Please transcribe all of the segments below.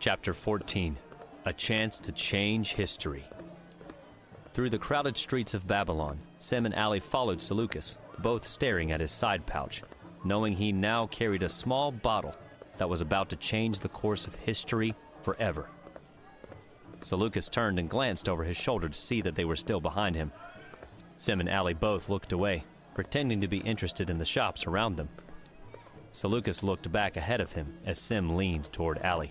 Chapter 14. A Chance to Change History. Through the crowded streets of Babylon, Sem and Ally followed Seleucus, both staring at his side pouch, knowing he now carried a small bottle that was about to change the course of history forever. Seleucus turned and glanced over his shoulder to see that they were still behind him. Sem and Ally both looked away, pretending to be interested in the shops around them. Seleucus looked back ahead of him as Sem leaned toward Ally.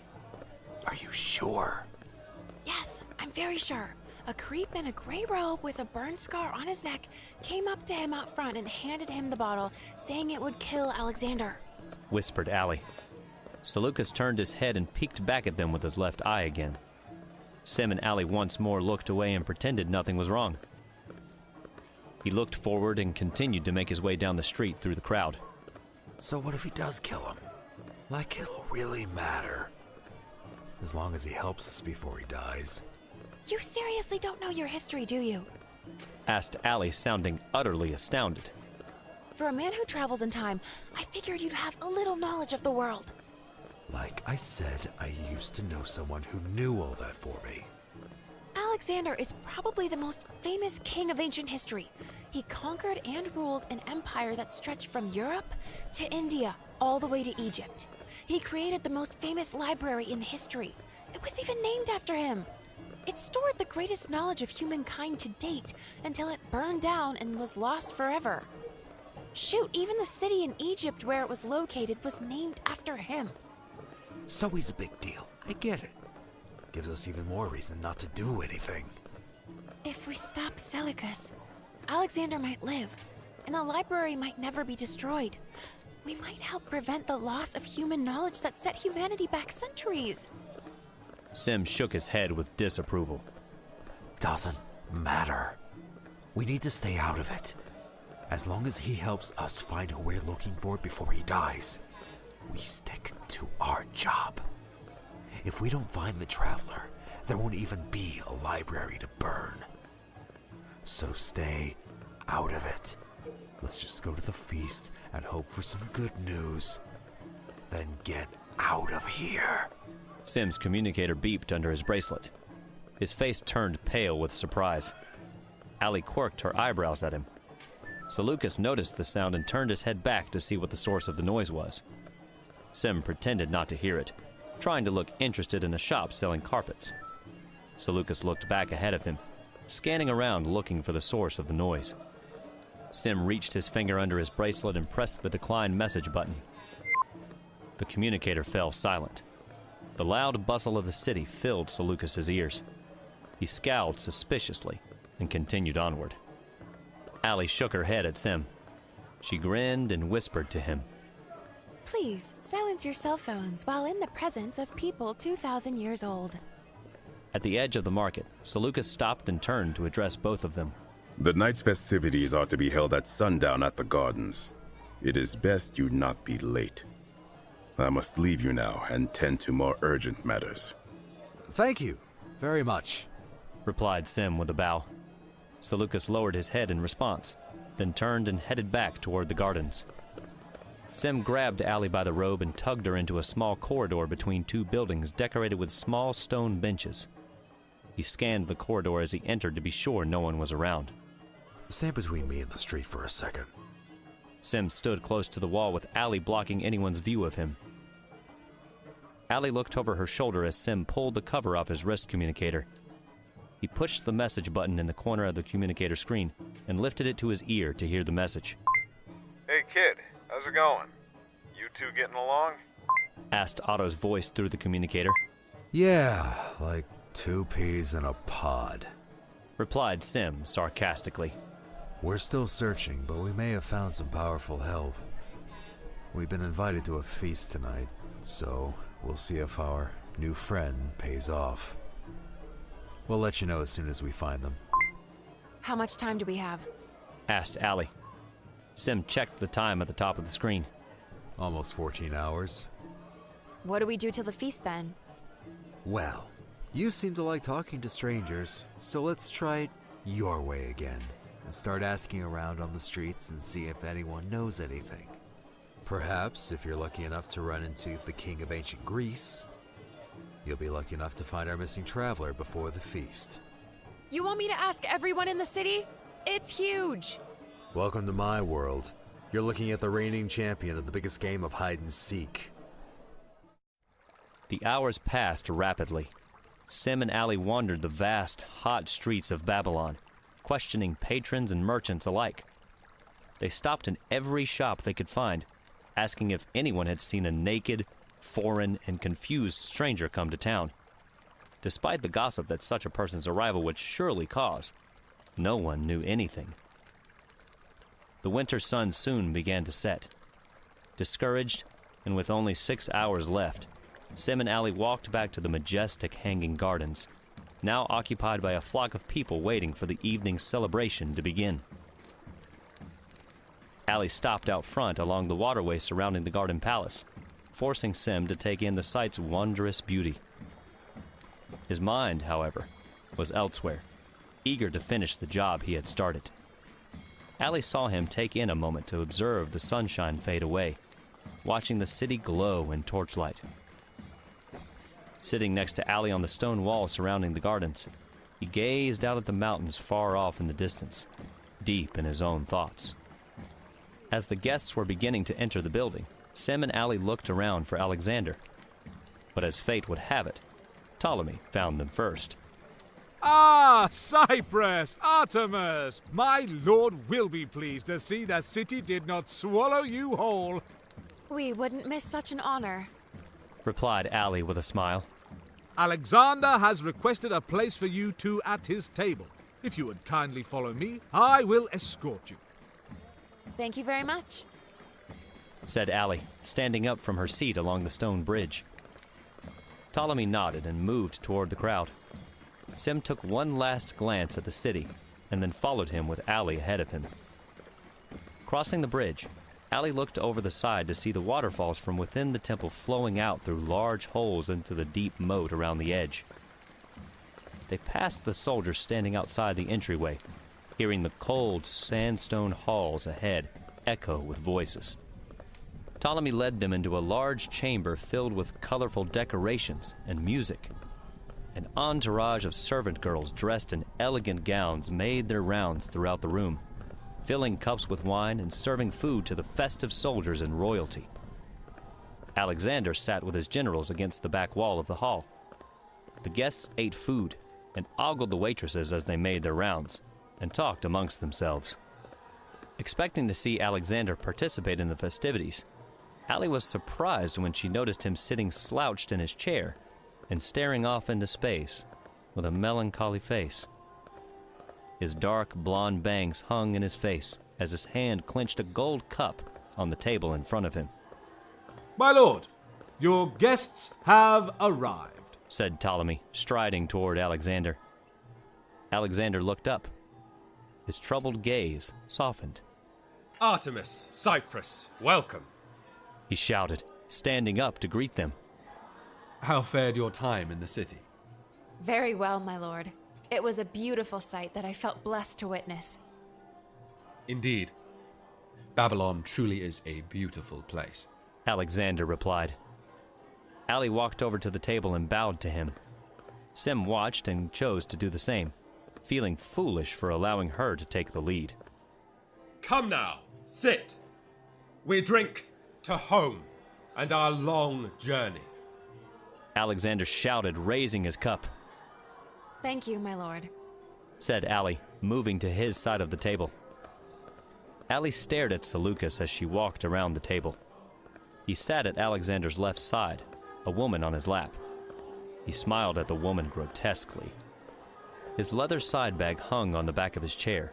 Are you sure? Yes, I'm very sure. A creep in a gray robe with a burn scar on his neck came up to him out front and handed him the bottle, saying it would kill Alexander, whispered Ally. Seleucus turned his head and peeked back at them with his left eye again. Sem and Ally once more looked away and pretended nothing was wrong. He looked forward and continued to make his way down the street through the crowd. So what if he does kill him? Like it'll really matter. As long as he helps us before he dies. You seriously don't know your history, do you? Asked Ally, sounding utterly astounded. For a man who travels in time, I figured you'd have a little knowledge of the world. Like I said, I used to know someone who knew all that for me. Alexander is probably the most famous king of ancient history. He conquered and ruled an empire that stretched from Europe to India, all the way to Egypt. He created the most famous library in history. It was even named after him. It stored the greatest knowledge of humankind to date until it burned down and was lost forever. Shoot, even the city in Egypt where it was located was named after him. So he's a big deal. I get it. Gives us even more reason not to do anything. If we stop Seleucus, Alexander might live, and the library might never be destroyed. We might help prevent the loss of human knowledge that set humanity back centuries. Sem shook his head with disapproval. Doesn't matter. We need to stay out of it. As long as he helps us find who we're looking for before he dies, we stick to our job. If we don't find the traveler, there won't even be a library to burn. So stay out of it. Let's just go to the feast and hope for some good news. Then get out of here. Sem's communicator beeped under his bracelet. His face turned pale with surprise. Ally quirked her eyebrows at him. Seleucus noticed the sound and turned his head back to see what the source of the noise was. Sem pretended not to hear it, trying to look interested in a shop selling carpets. Seleucus looked back ahead of him, scanning around looking for the source of the noise. Sem reached his finger under his bracelet and pressed the decline message button. The communicator fell silent. The loud bustle of the city filled Seleucus's ears. He scowled suspiciously and continued onward. Ally shook her head at Sem. She grinned and whispered to him. Please, silence your cell phones while in the presence of people 2,000 years old. At the edge of the market, Seleucus stopped and turned to address both of them. The night's festivities are to be held at sundown at the gardens. It is best you not be late. I must leave you now and tend to more urgent matters. Thank you very much, replied Sem with a bow. Seleucus lowered his head in response, then turned and headed back toward the gardens. Sem grabbed Ally by the robe and tugged her into a small corridor between two buildings decorated with small stone benches. He scanned the corridor as he entered to be sure no one was around. Stand between me and the street for a second. Sem stood close to the wall with Ally blocking anyone's view of him. Ally looked over her shoulder as Sem pulled the cover off his wrist communicator. He pushed the message button in the corner of the communicator screen and lifted it to his ear to hear the message. Hey kid, how's it going? You two getting along? Asked Otto's voice through the communicator. Yeah, like 2 peas in a pod, replied Sem sarcastically. We're still searching, but we may have found some powerful help. We've been invited to a feast tonight, so we'll see if our new friend pays off. We'll let you know as soon as we find them. How much time do we have? Asked Ally. Sem checked the time at the top of the screen. Almost 14 hours. What do we do till the feast then? Well, you seem to like talking to strangers, so let's try it your way again and start asking around on the streets and see if anyone knows anything. Perhaps, if you're lucky enough to run into the king of ancient Greece, You'll be lucky enough to find our missing traveler before the feast. You want me to ask everyone in the city? It's huge. Welcome to my world. You're looking at the reigning champion of the biggest game of hide and seek. The hours passed rapidly. Sem and Ally wandered the vast, hot streets of Babylon, questioning patrons and merchants alike. They stopped in every shop they could find, asking if anyone had seen a naked, foreign, and confused stranger come to town. Despite the gossip that such a person's arrival would surely cause, no one knew anything. The winter sun soon began to set. Discouraged, and with only 6 hours left, Sem and Ally walked back to the majestic hanging gardens, now occupied by a flock of people waiting for the evening celebration to begin. Ally stopped out front along the waterway surrounding the garden palace, forcing Sem to take in the site's wondrous beauty. His mind, however, was elsewhere, eager to finish the job he had started. Ally saw him take in a moment to observe the sunshine fade away, watching the city glow in torchlight. Sitting next to Ally on the stone wall surrounding the gardens, he gazed out at the mountains far off in the distance, deep in his own thoughts. As the guests were beginning to enter the building, Sem and Ally looked around for Alexander. But as fate would have it, Ptolemy found them first. Ah, Cyprus, Artemis! My lord will be pleased to see that city did not swallow you whole. We wouldn't miss such an honor, replied Ally with a smile. Alexander has requested a place for you two at his table. If you would kindly follow me, I will escort you. Thank you very much, said Ally, standing up from her seat along the stone bridge. Ptolemy nodded and moved toward the crowd. Sem took one last glance at the city, and then followed him with Ally ahead of him. Crossing the bridge, Ally looked over the side to see the waterfalls from within the temple flowing out through large holes into the deep moat around the edge. They passed the soldiers standing outside the entryway, hearing the cold sandstone halls ahead echo with voices. Ptolemy led them into a large chamber filled with colorful decorations and music. An entourage of servant girls dressed in elegant gowns made their rounds throughout the room, filling cups with wine and serving food to the festive soldiers and royalty. Alexander sat with his generals against the back wall of the hall. The guests ate food and ogled the waitresses as they made their rounds and talked amongst themselves. Expecting to see Alexander participate in the festivities, Ally was surprised when she noticed him sitting slouched in his chair and staring off into space with a melancholy face. His dark blonde bangs hung in his face as his hand clenched a gold cup on the table in front of him. My lord, your guests have arrived, said Ptolemy, striding toward Alexander. Alexander looked up. His troubled gaze softened. Artemis, Cyprus, welcome, he shouted, standing up to greet them. How fared your time in the city? Very well, my lord. It was a beautiful sight that I felt blessed to witness. Indeed. Babylon truly is a beautiful place, Alexander replied. Ally walked over to the table and bowed to him. Sem watched and chose to do the same, feeling foolish for allowing her to take the lead. Come now, sit. We drink to home and our long journey, Alexander shouted, raising his cup. Thank you, my lord, said Ally, moving to his side of the table. Ally stared at Seleucus as she walked around the table. He sat at Alexander's left side, a woman on his lap. He smiled at the woman grotesquely. His leather side bag hung on the back of his chair.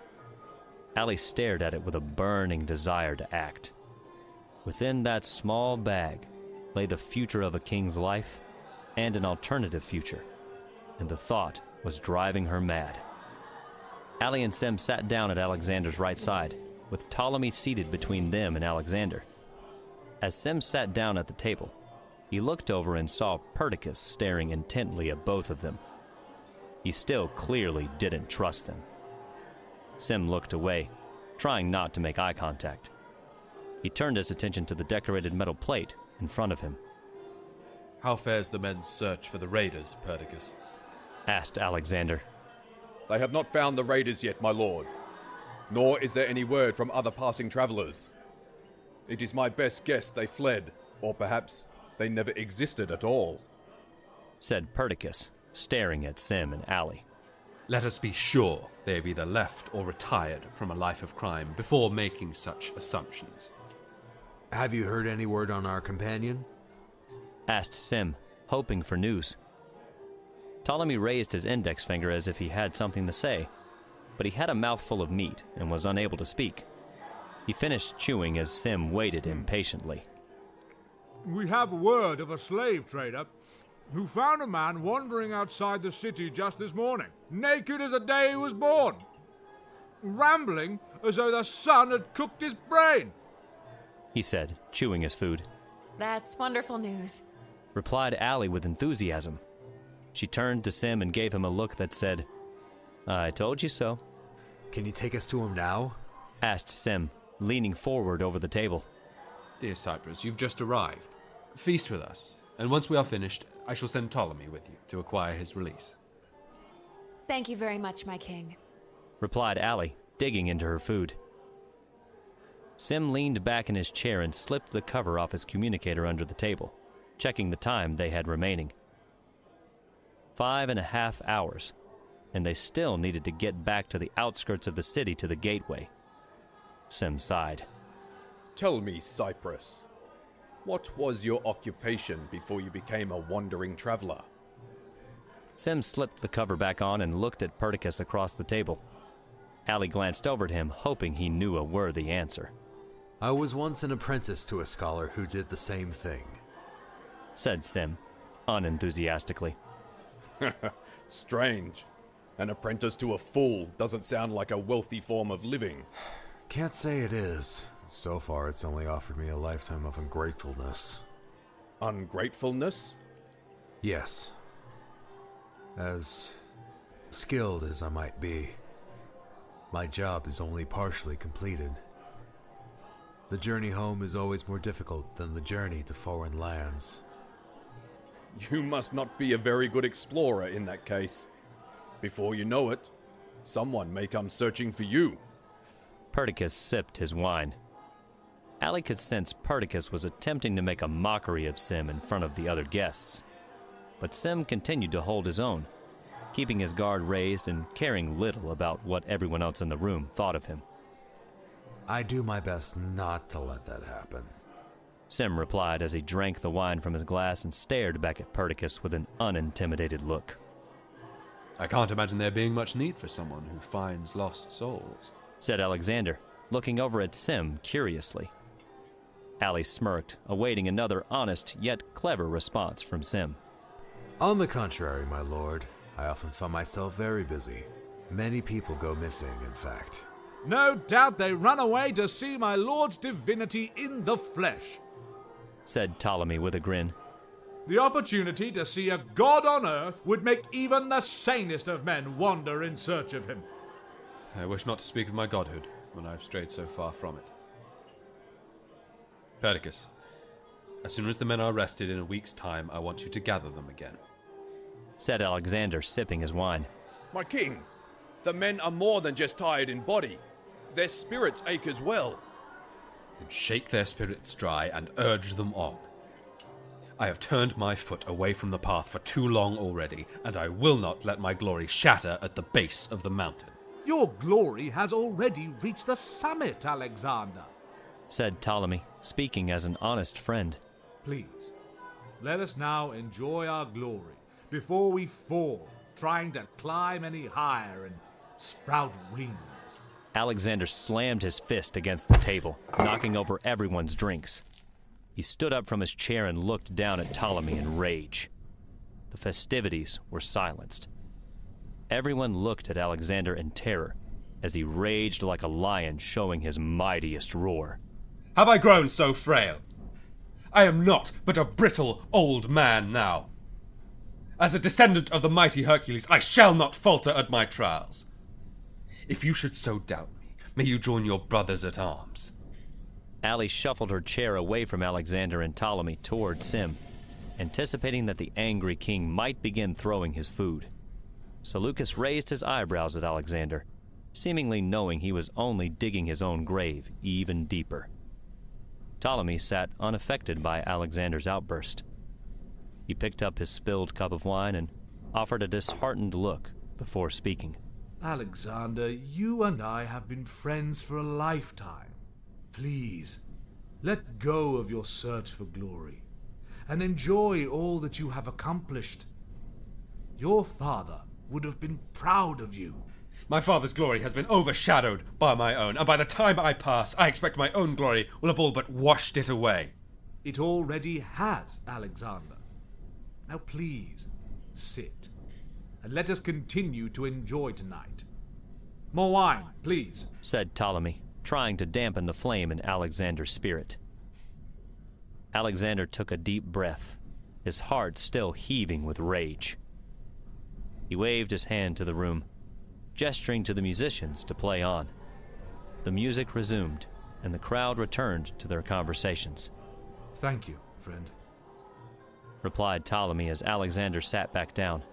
Ally stared at it with a burning desire to act. Within that small bag lay the future of a king's life and an alternative future, and the thought was driving her mad. Ally and Sem sat down at Alexander's right side, with Ptolemy seated between them and Alexander. As Sem sat down at the table, he looked over and saw Perdiccas staring intently at both of them. He still clearly didn't trust them. Sem looked away, trying not to make eye contact. He turned his attention to the decorated metal plate in front of him. How fares the men's search for the raiders, Perdiccas? Asked Alexander. They have not found the raiders yet, my lord. Nor is there any word from other passing travelers. It is my best guess they fled, or perhaps they never existed at all. Said Perdiccas, staring at Sem and Ally. Let us be sure they have either left or retired from a life of crime before making such assumptions. Have you heard any word on our companion? Asked Sem, hoping for news. Ptolemy raised his index finger as if he had something to say, but he had a mouthful of meat and was unable to speak. He finished chewing as Sem waited impatiently. We have word of a slave trader who found a man wandering outside the city just this morning, naked as the day he was born, rambling as though the sun had cooked his brain. He said, chewing his food. That's wonderful news. Replied Ally with enthusiasm. She turned to Sem and gave him a look that said, I told you so. Can you take us to him now? Asked Sem, leaning forward over the table. Dear Cyprus, you've just arrived. Feast with us, and once we are finished, I shall send Ptolemy with you to acquire his release. Thank you very much, my king. Replied Ally, digging into her food. Sem leaned back in his chair and slipped the cover off his communicator under the table, checking the time they had remaining. 5.5 hours, and they still needed to get back to the outskirts of the city to the gateway. Sem sighed. Tell me, Cyprus, what was your occupation before you became a wandering traveler? Sem slipped the cover back on and looked at Perdiccas across the table. Ally glanced over at him, hoping he knew a worthy answer. I was once an apprentice to a scholar who did the same thing. Said Sem, unenthusiastically. Strange. An apprentice to a fool doesn't sound like a wealthy form of living. Can't say it is. So far, it's only offered me a lifetime of ungratefulness. Ungratefulness? Yes. As skilled as I might be, my job is only partially completed. The journey home is always more difficult than the journey to foreign lands. You must not be a very good explorer in that case. Before you know it, someone may come searching for you. Perdiccas sipped his wine. Ally could sense Perdiccas was attempting to make a mockery of Sem in front of the other guests. But Sem continued to hold his own, keeping his guard raised and caring little about what everyone else in the room thought of him. I do my best not to let that happen. Sem replied as he drank the wine from his glass and stared back at Perdiccas with an unintimidated look. I can't imagine there being much need for someone who finds lost souls, said Alexander, looking over at Sem curiously. Ally smirked, awaiting another honest yet clever response from Sem. On the contrary, my lord, I often find myself very busy. Many people go missing, in fact. No doubt they run away to see my lord's divinity in the flesh, said Ptolemy with a grin. The opportunity to see a god on earth would make even the sanest of men wander in search of him. I wish not to speak of my godhood when I have strayed so far from it. Perdiccas, as soon as the men are rested in a week's time, I want you to gather them again, said Alexander, sipping his wine. My king, the men are more than just tired in body. Their spirits ache as well. Then shake their spirits dry and urge them on. I have turned my foot away from the path for too long already, and I will not let my glory shatter at the base of the mountain. Your glory has already reached the summit, Alexander, said Ptolemy, speaking as an honest friend. Please, let us now enjoy our glory before we fall, trying to climb any higher and sprout wings. Alexander slammed his fist against the table, knocking over everyone's drinks. He stood up from his chair and looked down at Ptolemy in rage. The festivities were silenced. Everyone looked at Alexander in terror as he raged like a lion, showing his mightiest roar. Have I grown so frail? I am not but a brittle old man now. As a descendant of the mighty Hercules, I shall not falter at my trials. If you should so doubt me, may you join your brothers at arms. Ally shuffled her chair away from Alexander and Ptolemy toward Sem. anticipating that the angry king might begin throwing his food. Seleucus raised his eyebrows at Alexander, seemingly knowing he was only digging his own grave even deeper. Ptolemy sat unaffected by Alexander's outburst. He picked up his spilled cup of wine and offered a disheartened look before speaking. Alexander, you and I have been friends for a lifetime. Please, let go of your search for glory and enjoy all that you have accomplished. Your father would have been proud of you. My father's glory has been overshadowed by my own, and by the time I pass, I expect my own glory will have all but washed it away. It already has, Alexander. Now please, sit, and let us continue to enjoy tonight. More wine, please, said Ptolemy, trying to dampen the flame in Alexander's spirit. Alexander took a deep breath, his heart still heaving with rage. He waved his hand to the room, gesturing to the musicians to play on. The music resumed, and the crowd returned to their conversations. Thank you, friend, replied Ptolemy as Alexander sat back down.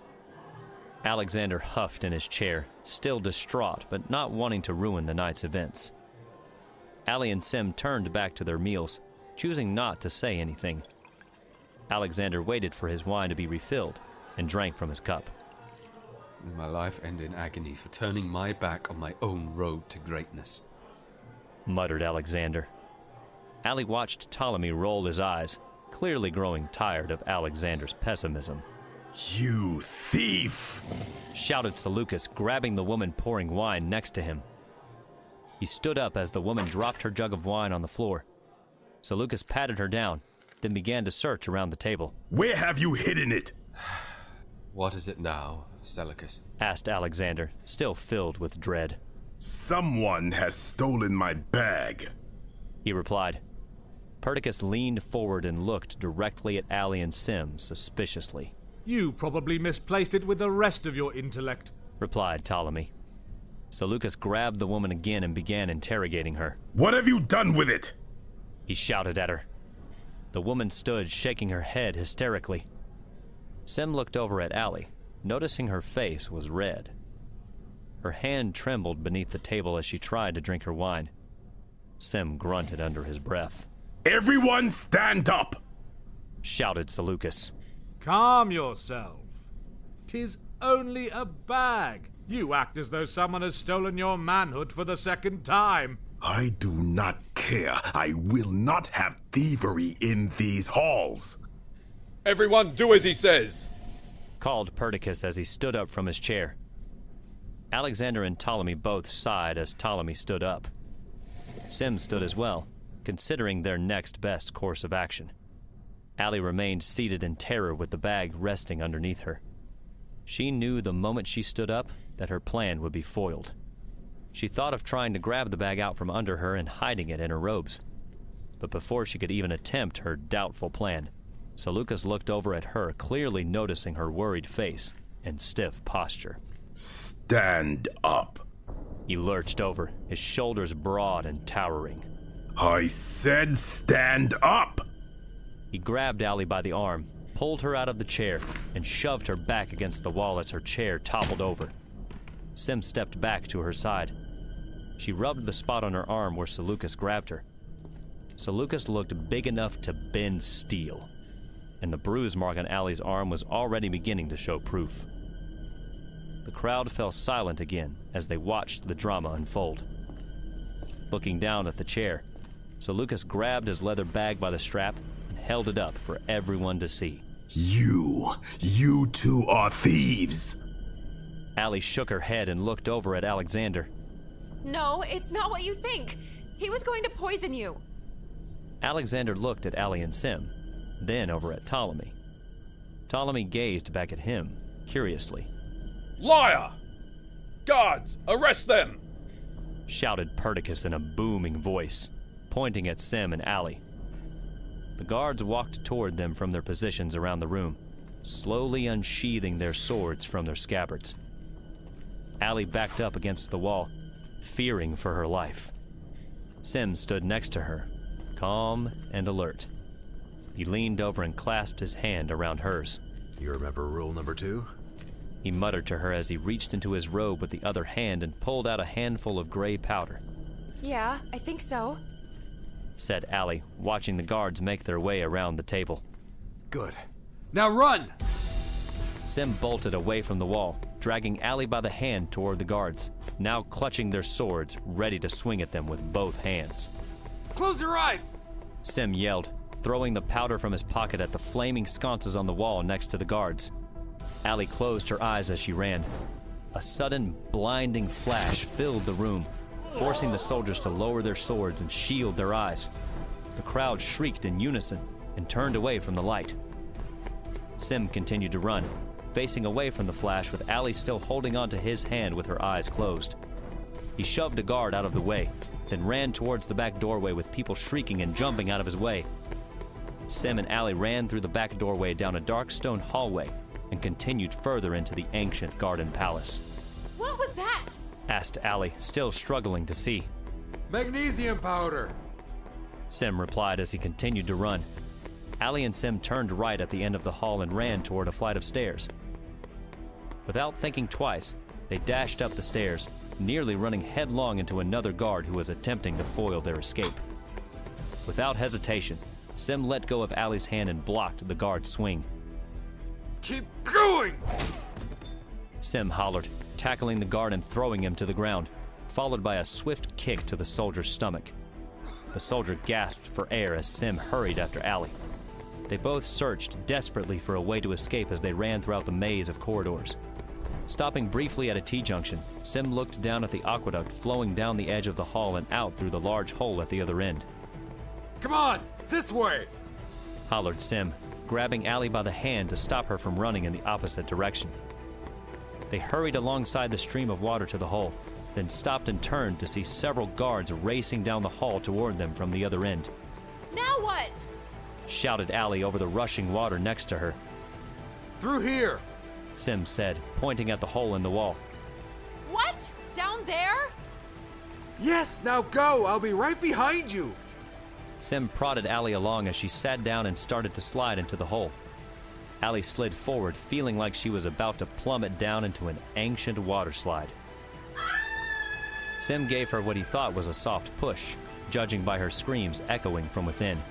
Alexander huffed in his chair, still distraught but not wanting to ruin the night's events. Ally and Sem turned back to their meals, choosing not to say anything. Alexander waited for his wine to be refilled and drank from his cup. May my life end in agony for turning my back on my own road to greatness, muttered Alexander. Ally watched Ptolemy roll his eyes, clearly growing tired of Alexander's pessimism. You thief! Shouted Seleucus, grabbing the woman pouring wine next to him. He stood up as the woman dropped her jug of wine on the floor. Seleucus patted her down, then began to search around the table. Where have you hidden it? What is it now, Selecus? Asked Alexander, still filled with dread. Someone has stolen my bag, he replied. Perdiccas leaned forward and looked directly at Ally and Sem suspiciously. You probably misplaced it with the rest of your intellect, replied Ptolemy. Seleucus grabbed the woman again and began interrogating her. What have you done with it? He shouted at her. The woman stood, shaking her head hysterically. Sem looked over at Ally, noticing her face was red. Her hand trembled beneath the table as she tried to drink her wine. Sem grunted under his breath. Everyone stand up! Shouted Seleucus. Calm yourself. 'Tis only a bag. You act as though someone has stolen your manhood for the second time. I do not care. I will not have thievery in these halls. Everyone do as he says, called Perdiccas as he stood up from his chair. Alexander and Ptolemy both sighed as Ptolemy stood up. Sem stood as well, considering their next best course of action. Ally remained seated in terror with the bag resting underneath her. She knew the moment she stood up that her plan would be foiled. She thought of trying to grab the bag out from under her and hiding it in her robes. But before she could even attempt her doubtful plan, Seleucus looked over at her, clearly noticing her worried face and stiff posture. Stand up. He lurched over, his shoulders broad and towering. I said stand up! He grabbed Ally by the arm, pulled her out of the chair, and shoved her back against the wall as her chair toppled over. Sem stepped back to her side. She rubbed the spot on her arm where Seleucus grabbed her. Seleucus looked big enough to bend steel, and the bruise mark on Ally's arm was already beginning to show proof. The crowd fell silent again as they watched the drama unfold. Looking down at the chair, Seleucus grabbed his leather bag by the strap and held it up for everyone to see. You two are thieves! Ally shook her head and looked over at Alexander. No, it's not what you think. He was going to poison you. Alexander looked at Ally and Sem, then over at Ptolemy. Ptolemy gazed back at him, curiously. Liar! Guards, arrest them! Shouted Perdiccas in a booming voice, pointing at Sem and Ally. The guards walked toward them from their positions around the room, slowly unsheathing their swords from their scabbards. Ally backed up against the wall, fearing for her life. Sem stood next to her, calm and alert. He leaned over and clasped his hand around hers. You remember rule number 2? He muttered to her as he reached into his robe with the other hand and pulled out a handful of gray powder. Yeah, I think so. Said Ally, watching the guards make their way around the table. Good. Now run! Sem bolted away from the wall, dragging Ally by the hand toward the guards, now clutching their swords, ready to swing at them with both hands. Close your eyes! Sem yelled, throwing the powder from his pocket at the flaming sconces on the wall next to the guards. Ally closed her eyes as she ran. A sudden, blinding flash filled the room, forcing the soldiers to lower their swords and shield their eyes. The crowd shrieked in unison and turned away from the light. Sem continued to run, facing away from the flash with Ally still holding onto his hand with her eyes closed. He shoved a guard out of the way, then ran towards the back doorway with people shrieking and jumping out of his way. Sem and Ally ran through the back doorway down a dark stone hallway and continued further into the ancient garden palace. What was that? Asked Ally, still struggling to see. Magnesium powder! Sem replied as he continued to run. Ally and Sem turned right at the end of the hall and ran toward a flight of stairs. Without thinking twice, they dashed up the stairs, nearly running headlong into another guard who was attempting to foil their escape. Without hesitation, Sem let go of Ally's hand and blocked the guard's swing. Keep going! Sem hollered, tackling the guard and throwing him to the ground, followed by a swift kick to the soldier's stomach. The soldier gasped for air as Sem hurried after Ally. They both searched desperately for a way to escape as they ran throughout the maze of corridors. Stopping briefly at a T-junction, Sem looked down at the aqueduct flowing down the edge of the hall and out through the large hole at the other end. Come on, this way! Hollered Sem, grabbing Ally by the hand to stop her from running in the opposite direction. They hurried alongside the stream of water to the hole, then stopped and turned to see several guards racing down the hall toward them from the other end. Now what? Shouted Ally over the rushing water next to her. Through here! Sem said, pointing at the hole in the wall. What? Down there? Yes, now go! I'll be right behind you! Sem prodded Ally along as she sat down and started to slide into the hole. Ally slid forward, feeling like she was about to plummet down into an ancient water slide. Sem gave her what he thought was a soft push, judging by her screams echoing from within.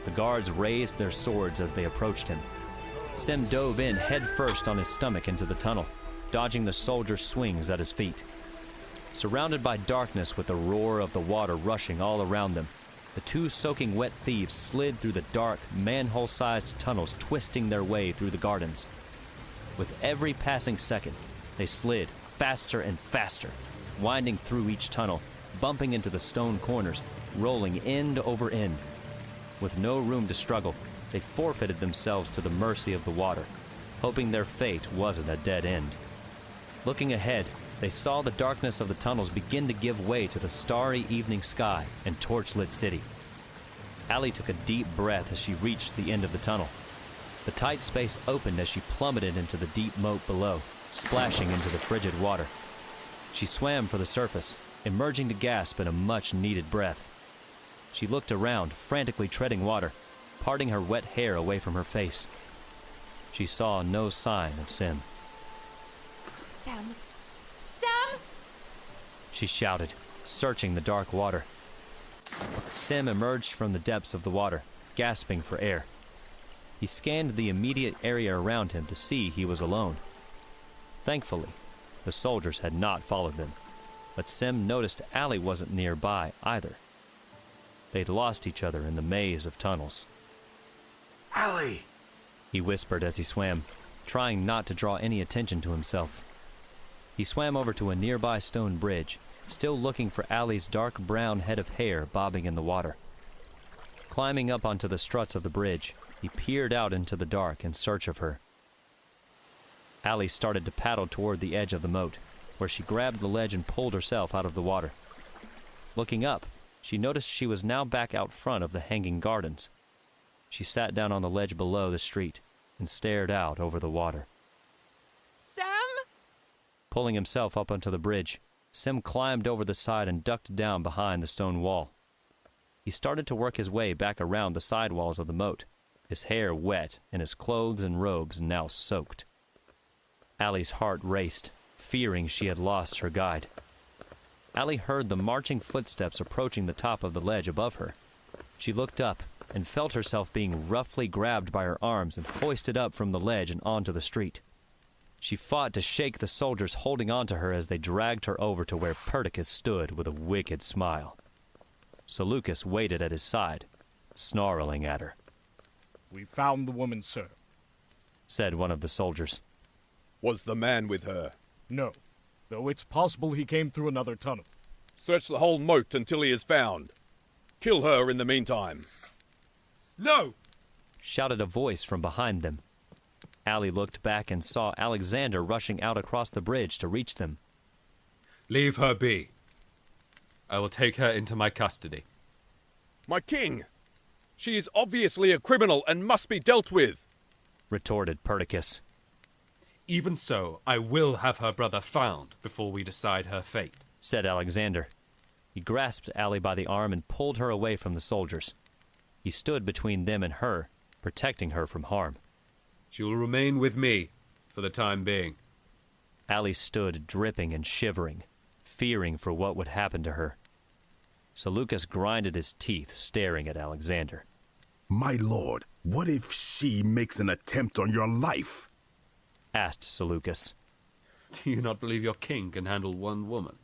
The guards raised their swords as they approached him. Sem dove in headfirst on his stomach into the tunnel, dodging the soldiers' swings at his feet. Surrounded by darkness with the roar of the water rushing all around them, the two soaking wet thieves slid through the dark, manhole-sized tunnels, twisting their way through the gardens. With every passing second, they slid faster and faster, winding through each tunnel, bumping into the stone corners, rolling end over end. With no room to struggle, they forfeited themselves to the mercy of the water, hoping their fate wasn't a dead end. Looking ahead, they saw the darkness of the tunnels begin to give way to the starry evening sky and torch-lit city. Ally took a deep breath as she reached the end of the tunnel. The tight space opened as she plummeted into the deep moat below, splashing into the frigid water. She swam for the surface, emerging to gasp in a much-needed breath. She looked around, frantically treading water, parting her wet hair away from her face. She saw no sign of Sem. Sem. Sem! She shouted, searching the dark water. Sem emerged from the depths of the water, gasping for air. He scanned the immediate area around him to see he was alone. Thankfully, the soldiers had not followed them, but Sem noticed Ally wasn't nearby either. They'd lost each other in the maze of tunnels. Ally! He whispered as he swam, trying not to draw any attention to himself. He swam over to a nearby stone bridge, still looking for Ally's dark brown head of hair bobbing in the water. Climbing up onto the struts of the bridge, he peered out into the dark in search of her. Ally started to paddle toward the edge of the moat, where she grabbed the ledge and pulled herself out of the water. Looking up, she noticed she was now back out front of the hanging gardens. She sat down on the ledge below the street and stared out over the water. Sem? Pulling himself up onto the bridge, Sem climbed over the side and ducked down behind the stone wall. He started to work his way back around the side walls of the moat, his hair wet and his clothes and robes now soaked. Ally's heart raced, fearing she had lost her guide. Ally heard the marching footsteps approaching the top of the ledge above her. She looked up and felt herself being roughly grabbed by her arms and hoisted up from the ledge and onto the street. She fought to shake the soldiers holding onto her as they dragged her over to where Perdiccas stood with a wicked smile. Seleucus waited at his side, snarling at her. "We found the woman, sir," said one of the soldiers. Was the man with her? "No, though it's possible he came through another tunnel." Search the whole moat until he is found. Kill her in the meantime. No! Shouted a voice from behind them. Ally looked back and saw Alexander rushing out across the bridge to reach them. Leave her be. I will take her into my custody. My king! She is obviously a criminal and must be dealt with, retorted Perdiccas. Even so, I will have her brother found before we decide her fate, said Alexander. He grasped Ally by the arm and pulled her away from the soldiers. He stood between them and her, protecting her from harm. She will remain with me for the time being. Ally stood dripping and shivering, fearing for what would happen to her. Seleucus grinded his teeth, staring at Alexander. My lord, what if she makes an attempt on your life? Asked Seleucus. Do you not believe your king can handle one woman?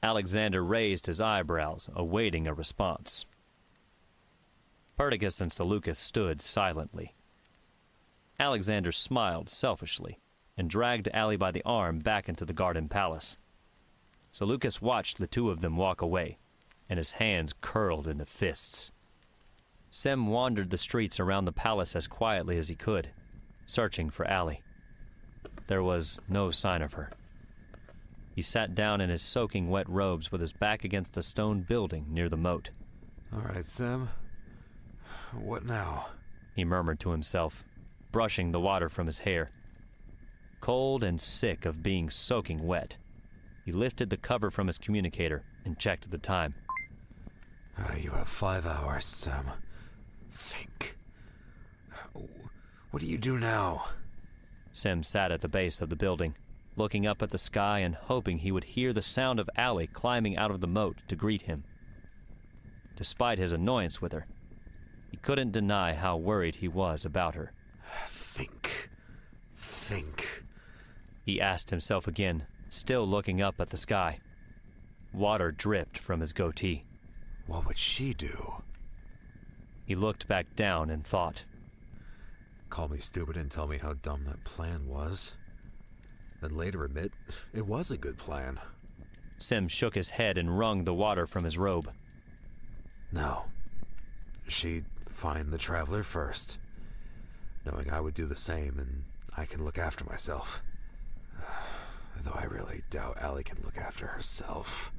Alexander raised his eyebrows, awaiting a response. Perdiccas and Seleucus stood silently. Alexander smiled selfishly and dragged Ally by the arm back into the garden palace. Seleucus watched the two of them walk away, and his hands curled into fists. Sem wandered the streets around the palace as quietly as he could, searching for Ally. There was no sign of her. He sat down in his soaking wet robes with his back against a stone building near the moat. All right, Sem. What now? He murmured to himself, brushing the water from his hair. Cold and sick of being soaking wet, he lifted the cover from his communicator and checked the time. You have 5 hours, Sem. Think. What do you do now? Sem sat at the base of the building, looking up at the sky and hoping he would hear the sound of Ally climbing out of the moat to greet him. Despite his annoyance with her, he couldn't deny how worried he was about her. Think. He asked himself again, still looking up at the sky. Water dripped from his goatee. What would she do? He looked back down and thought. Call me stupid and tell me how dumb that plan was. Then later admit it was a good plan. Sem shook his head and wrung the water from his robe. No. She'd find the traveler first, knowing I would do the same and I can look after myself. Though I really doubt Ally can look after herself.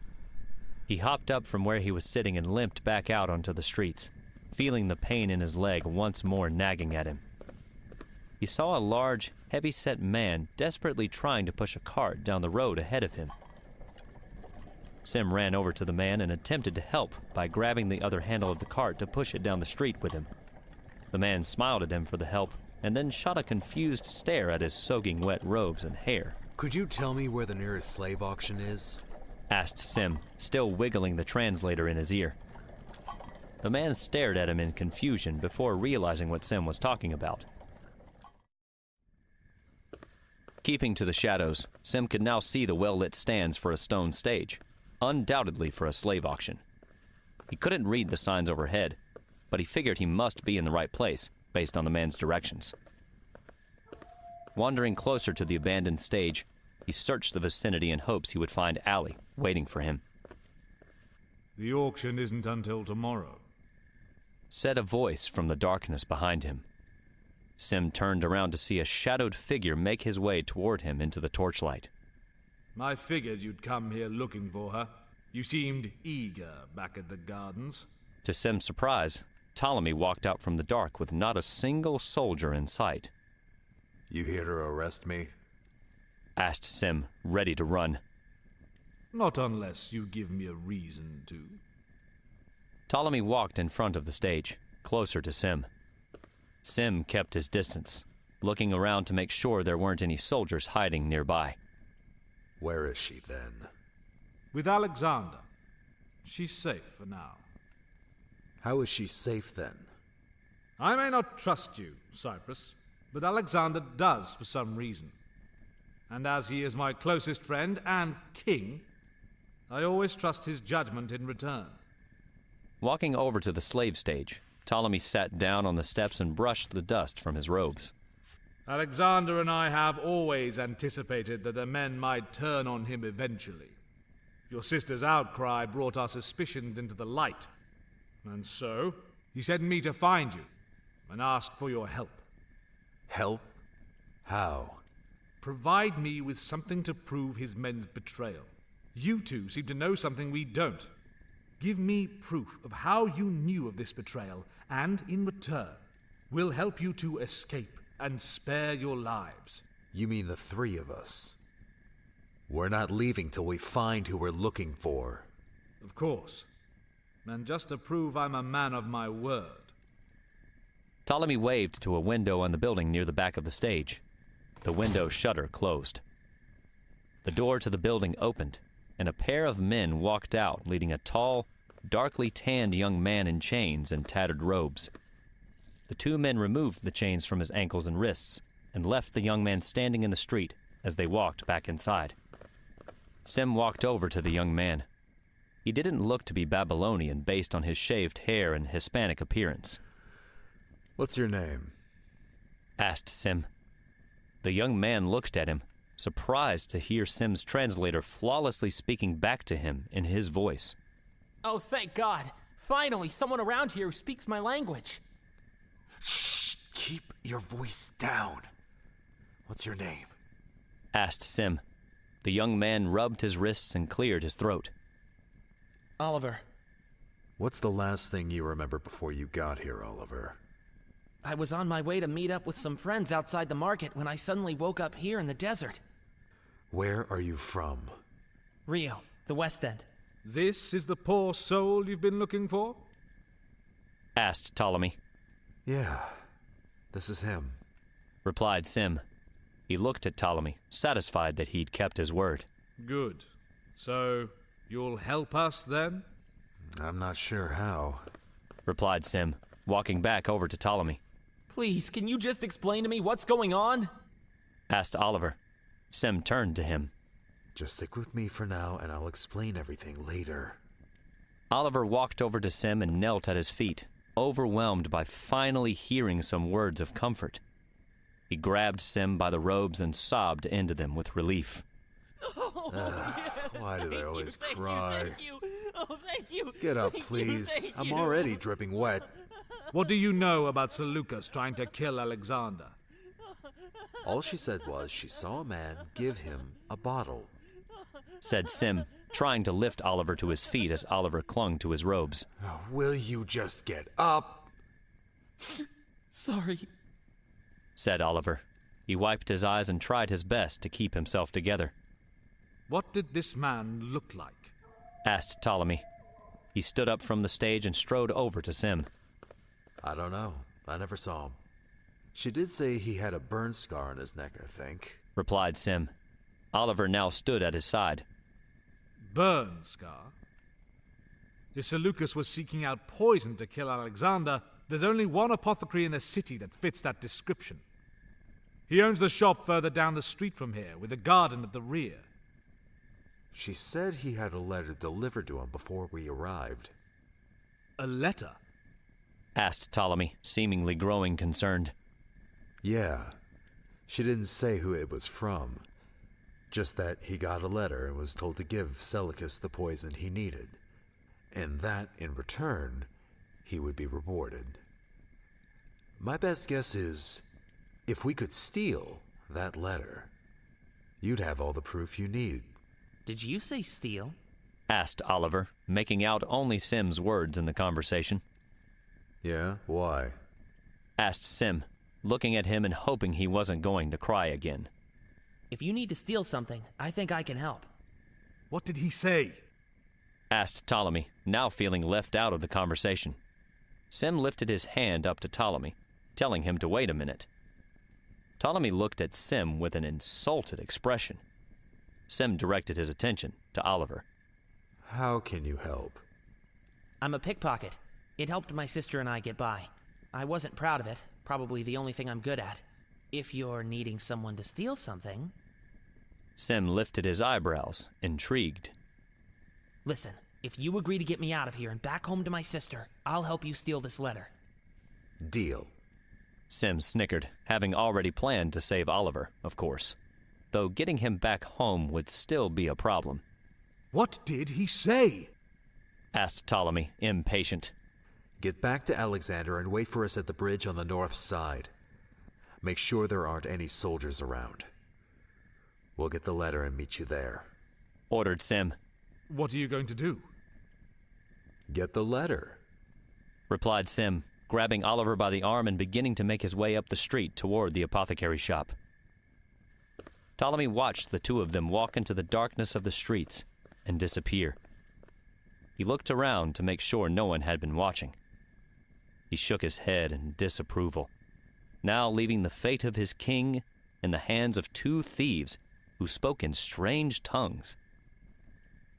He hopped up from where he was sitting and limped back out onto the streets, feeling the pain in his leg once more nagging at him. He saw a large, heavy-set man desperately trying to push a cart down the road ahead of him. Sem ran over to the man and attempted to help by grabbing the other handle of the cart to push it down the street with him. The man smiled at him for the help and then shot a confused stare at his soaking wet robes and hair. Could you tell me where the nearest slave auction is? Asked Sem, still wiggling the translator in his ear. The man stared at him in confusion before realizing what Sem was talking about. Keeping to the shadows, Sem could now see the well-lit stands for a stone stage, undoubtedly for a slave auction. He couldn't read the signs overhead, but he figured he must be in the right place, based on the man's directions. Wandering closer to the abandoned stage, he searched the vicinity in hopes he would find Ally, waiting for him. The auction isn't until tomorrow, said a voice from the darkness behind him. Sem turned around to see a shadowed figure make his way toward him into the torchlight. I figured you'd come here looking for her. You seemed eager back at the gardens. To Sem's surprise, Ptolemy walked out from the dark with not a single soldier in sight. You here to arrest me? Asked Sem, ready to run. Not unless you give me a reason to. Ptolemy walked in front of the stage, closer to Sem. Sem kept his distance, looking around to make sure there weren't any soldiers hiding nearby. Where is she then? With Alexander. She's safe for now. How is she safe then? I may not trust you, Cyprus, but Alexander does for some reason. And as he is my closest friend and king, I always trust his judgment in return. Walking over to the slave stage, Ptolemy sat down on the steps and brushed the dust from his robes. Alexander and I have always anticipated that the men might turn on him eventually. Your sister's outcry brought our suspicions into the light. And so, he sent me to find you and ask for your help. Help? How? Provide me with something to prove his men's betrayal. You two seem to know something we don't. Give me proof of how you knew of this betrayal, and in return, we'll help you to escape and spare your lives. You mean the three of us? We're not leaving till we find who we're looking for. Of course. And just to prove I'm a man of my word. Ptolemy waved to a window on the building near the back of the stage. The window shutter closed. The door to the building opened, and a pair of men walked out, leading a tall, darkly tanned young man in chains and tattered robes. The two men removed the chains from his ankles and wrists and left the young man standing in the street as they walked back inside. Sem walked over to the young man. He didn't look to be Babylonian based on his shaved hair and Hispanic appearance. What's your name? Asked Sem. The young man looked at him, surprised to hear Sem's translator flawlessly speaking back to him in his voice. Oh, thank God. Finally, someone around here who speaks my language. Shh! Keep your voice down. What's your name? Asked Sem. The young man rubbed his wrists and cleared his throat. Oliver. What's the last thing you remember before you got here, Oliver? I was on my way to meet up with some friends outside the market when I suddenly woke up here in the desert. Where are you from? Rio, the West End. This is the poor soul you've been looking for? Asked Ptolemy. Yeah, this is him. Replied Sem. He looked at Ptolemy, satisfied that he'd kept his word. Good. So, you'll help us then? I'm not sure how. Replied Sem, walking back over to Ptolemy. Please, can you just explain to me what's going on? Asked Oliver. Sem turned to him. Just stick with me for now, and I'll explain everything later. Oliver walked over to Sem and knelt at his feet, overwhelmed by finally hearing some words of comfort. He grabbed Sem by the robes and sobbed into them with relief. Why do they always cry? Thank you. Oh, thank you. Get up, please. I'm already dripping wet. What do you know about Seleucus trying to kill Alexander? All she said was she saw a man give him a bottle. Said Sem, trying to lift Oliver to his feet as Oliver clung to his robes. Will you just get up? Sorry. Said Oliver. He wiped his eyes and tried his best to keep himself together. What did this man look like? Asked Ptolemy. He stood up from the stage and strode over to Sem. I don't know. I never saw him. She did say he had a burn scar on his neck, I think. Replied Sem. Oliver now stood at his side. Burn scar? If Seleucus was seeking out poison to kill Alexander, there's only one apothecary in the city that fits that description. He owns the shop further down the street from here, with a garden at the rear. She said he had a letter delivered to him before we arrived. A letter? Asked Ptolemy, seemingly growing concerned. Yeah. She didn't say who it was from. Just that he got a letter and was told to give Seleucus the poison he needed. And that, in return, he would be rewarded. My best guess is, if we could steal that letter, you'd have all the proof you need. Did you say steal? Asked Oliver, making out only Sem's words in the conversation. Yeah, why? Asked Sem, looking at him and hoping he wasn't going to cry again. If you need to steal something, I think I can help. What did he say? Asked Ptolemy, now feeling left out of the conversation. Sem lifted his hand up to Ptolemy. telling him to wait a minute. Ptolemy looked at Sem with an insulted expression. Sem directed his attention to Oliver. How can you help? I'm a pickpocket. It helped my sister and I get by. I wasn't proud of it, probably the only thing I'm good at. If you're needing someone to steal something... Sem lifted his eyebrows, intrigued. Listen, if you agree to get me out of here and back home to my sister, I'll help you steal this letter. Deal. Sem snickered, having already planned to save Oliver, of course. Though getting him back home would still be a problem. What did he say? Asked Ptolemy, impatient. Get back to Alexander and wait for us at the bridge on the north side. Make sure there aren't any soldiers around. We'll get the letter and meet you there. Ordered Sem. What are you going to do? Get the letter. Replied Sem, grabbing Oliver by the arm and beginning to make his way up the street toward the apothecary shop. Ptolemy watched the two of them walk into the darkness of the streets and disappear. He looked around to make sure no one had been watching. He shook his head in disapproval, now leaving the fate of his king in the hands of two thieves who spoke in strange tongues.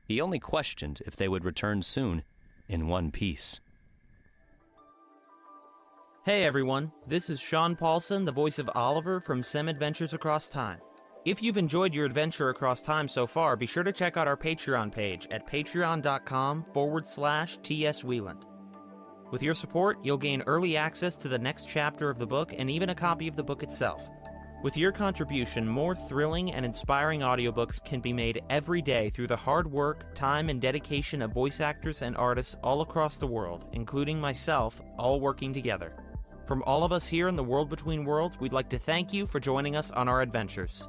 He only questioned if they would return soon in one piece. Hey everyone, this is Sean Paulsen, the voice of Oliver from Sem Adventures Across Time. If you've enjoyed your adventure across time so far, be sure to check out our Patreon page at patreon.com/TS Wieland. With your support, you'll gain early access to the next chapter of the book and even a copy of the book itself. With your contribution, more thrilling and inspiring audiobooks can be made every day through the hard work, time, and dedication of voice actors and artists all across the world, including myself, all working together. From all of us here in the World Between Worlds, we'd like to thank you for joining us on our adventures.